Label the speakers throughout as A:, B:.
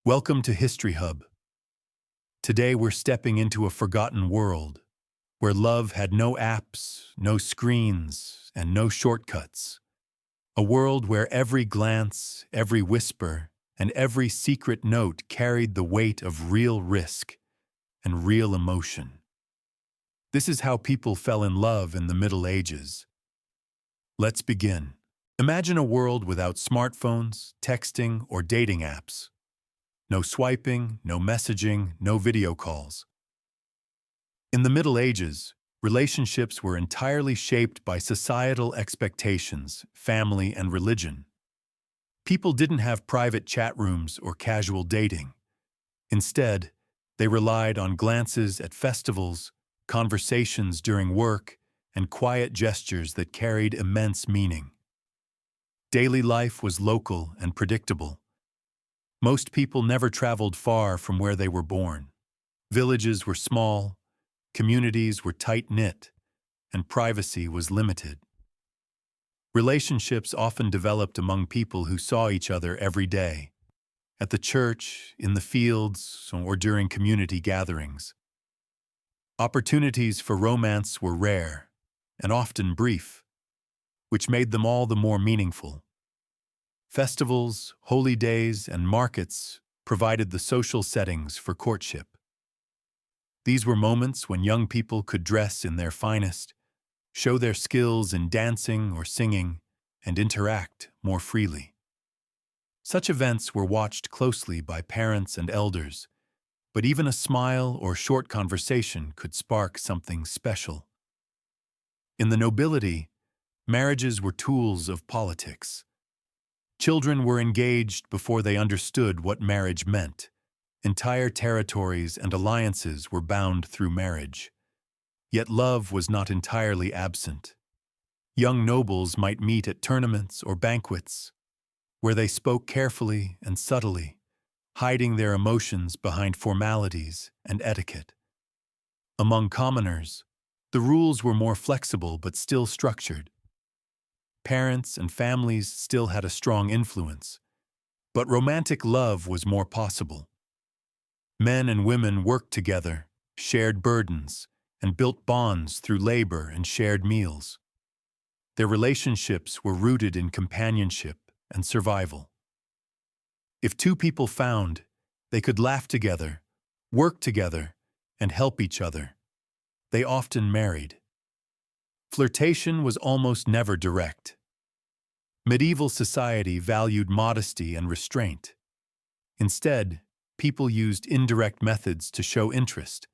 A: Welcome to History Hub. Today we're stepping into a forgotten world where love had no apps, no screens, and no shortcuts. A world where every glance, every whisper, and every secret note carried the weight of real risk and real emotion. This is how people fell in love in the Middle Ages. Let's begin. Imagine a world without smartphones, texting, or dating apps. No swiping, no messaging, no video calls. In the Middle Ages, relationships were entirely shaped by societal expectations, family, and religion. People didn't have private chat rooms or casual dating. Instead, they relied on glances at festivals, conversations during work, and quiet gestures that carried immense meaning. Daily life was local and predictable. Most people never traveled far from where they were born. Villages were small, communities were tight-knit, and privacy was limited. Relationships often developed among people who saw each other every day, at the church, in the fields, or during community gatherings. Opportunities for romance were rare, and often brief, which made them all the more meaningful. Festivals, holy days, and markets provided the social settings for courtship. These were moments when young people could dress in their finest, show their skills in dancing or singing, and interact more freely. Such events were watched closely by parents and elders, but even a smile or short conversation could spark something special. In the nobility, marriages were tools of politics. Children were engaged before they understood what marriage meant. Entire territories and alliances were bound through marriage. Yet love was not entirely absent. Young nobles might meet at tournaments or banquets, where they spoke carefully and subtly, hiding their emotions behind formalities and etiquette. Among commoners, the rules were more flexible but still structured. Parents and families still had a strong influence, but romantic love was more possible. Men and women worked together, shared burdens, and built bonds through labor and shared meals. Their relationships were rooted in companionship and survival. If two people found, they could laugh together, work together, and help each other. They often married. Flirtation was almost never direct. Medieval society valued modesty and restraint. Instead, people used indirect methods to show interest.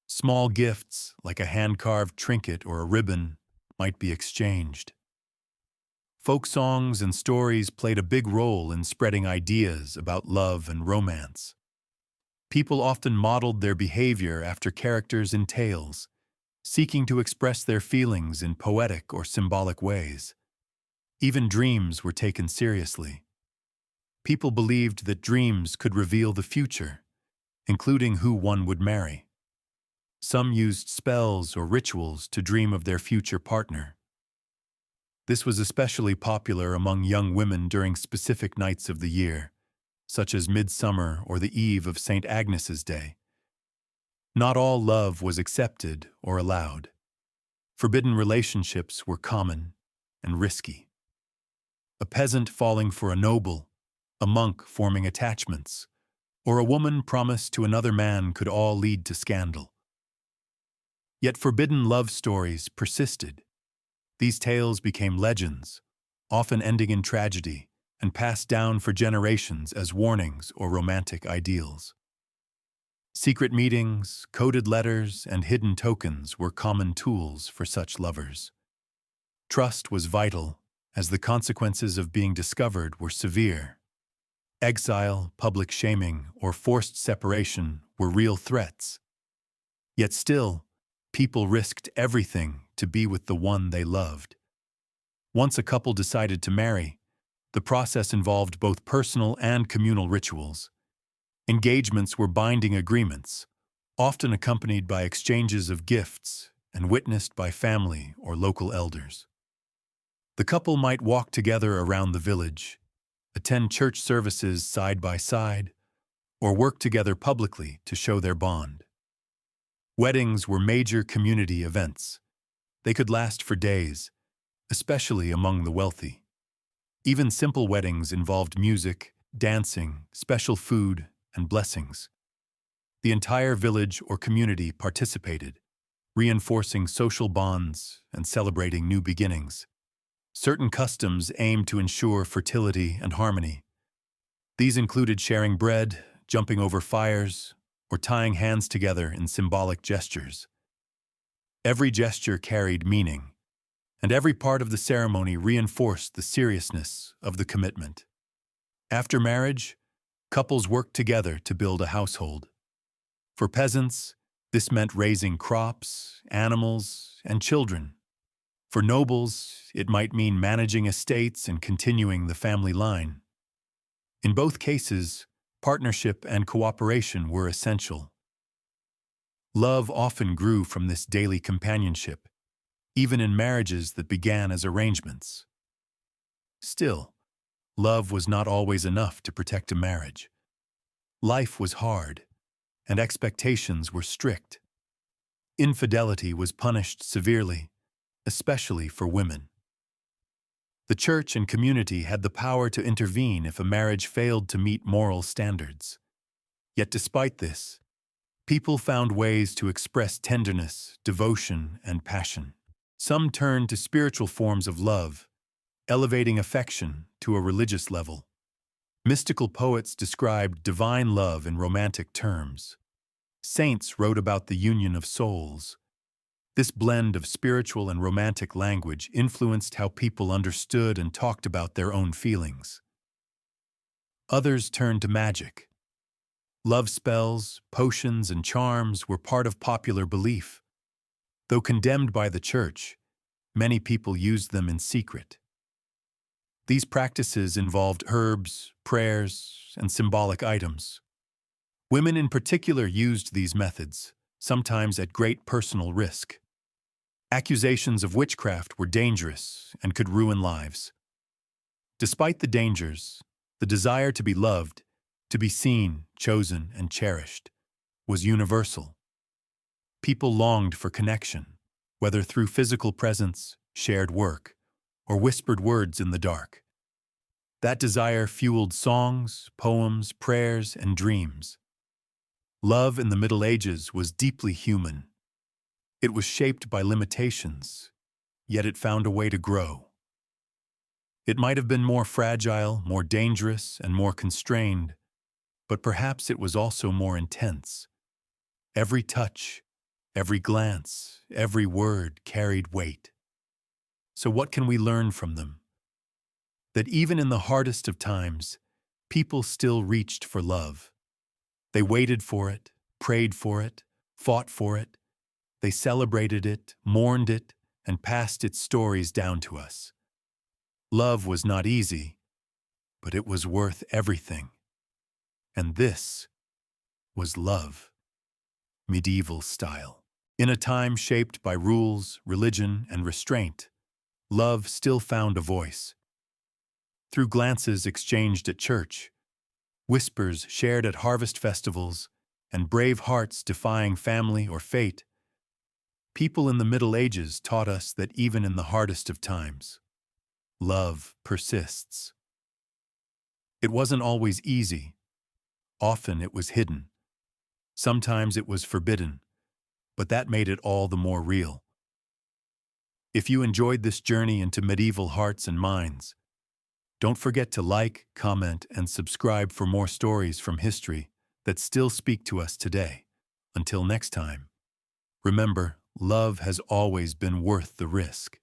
A: Small gifts, like a hand-carved trinket or a ribbon, might be exchanged. Folk songs and stories played a big role in spreading ideas about love and romance. People often modeled their behavior after characters in tales, seeking to express their feelings in poetic or symbolic ways. Even dreams were taken seriously. People believed that dreams could reveal the future, including who one would marry. Some used spells or rituals to dream of their future partner. This was especially popular among young women during specific nights of the year, such as midsummer or the eve of St. Agnes's Day. Not all love was accepted or allowed. Forbidden relationships were common and risky. A peasant falling for a noble, a monk forming attachments, or a woman promised to another man could all lead to scandal. Yet forbidden love stories persisted. These tales became legends, often ending in tragedy, and passed down for generations as warnings or romantic ideals. Secret meetings, coded letters, and hidden tokens were common tools for such lovers. Trust was vital, as the consequences of being discovered were severe. Exile, public shaming, or forced separation were real threats. Yet still, people risked everything to be with the one they loved. Once a couple decided to marry, the process involved both personal and communal rituals. Engagements were binding agreements, often accompanied by exchanges of gifts and witnessed by family or local elders. The couple might walk together around the village, attend church services side by side, or work together publicly to show their bond. Weddings were major community events. They could last for days, especially among the wealthy. Even simple weddings involved music, dancing, special food, and blessings. The entire village or community participated, reinforcing social bonds and celebrating new beginnings. Certain customs aimed to ensure fertility and harmony. These included sharing bread, jumping over fires, or tying hands together in symbolic gestures. Every gesture carried meaning, and every part of the ceremony reinforced the seriousness of the commitment. After marriage, couples worked together to build a household. For peasants, this meant raising crops, animals, and children. For nobles, it might mean managing estates and continuing the family line. In both cases, partnership and cooperation were essential. Love often grew from this daily companionship, even in marriages that began as arrangements. Still, love was not always enough to protect a marriage. Life was hard, and expectations were strict. Infidelity was punished severely, especially for women. The church and community had the power to intervene if a marriage failed to meet moral standards. Yet despite this, people found ways to express tenderness, devotion, and passion. Some turned to spiritual forms of love, elevating affection to a religious level. Mystical poets described divine love in romantic terms. Saints wrote about the union of souls. This blend of spiritual and romantic language influenced how people understood and talked about their own feelings. Others turned to magic. Love spells, potions, and charms were part of popular belief. Though condemned by the church, many people used them in secret. These practices involved herbs, prayers, and symbolic items. Women in particular used these methods, sometimes at great personal risk. Accusations of witchcraft were dangerous and could ruin lives. Despite the dangers, the desire to be loved, to be seen, chosen, and cherished, was universal. People longed for connection, whether through physical presence, shared work, or whispered words in the dark. That desire fueled songs, poems, prayers, and dreams. Love in the Middle Ages was deeply human. It was shaped by limitations, yet it found a way to grow. It might have been more fragile, more dangerous, and more constrained, but perhaps it was also more intense. Every touch, every glance, every word carried weight. So what can we learn from them? That even in the hardest of times, people still reached for love. They waited for it, prayed for it, fought for it. They celebrated it, mourned it, and passed its stories down to us. Love was not easy, but it was worth everything. And this was love, medieval style. In a time shaped by rules, religion, and restraint, love still found a voice. Through glances exchanged at church, whispers shared at harvest festivals, and brave hearts defying family or fate, people in the Middle Ages taught us that even in the hardest of times, love persists. It wasn't always easy. Often it was hidden. Sometimes it was forbidden, but that made it all the more real. If you enjoyed this journey into medieval hearts and minds, don't forget to like, comment, and subscribe for more stories from history that still speak to us today. Until next time, remember, love has always been worth the risk.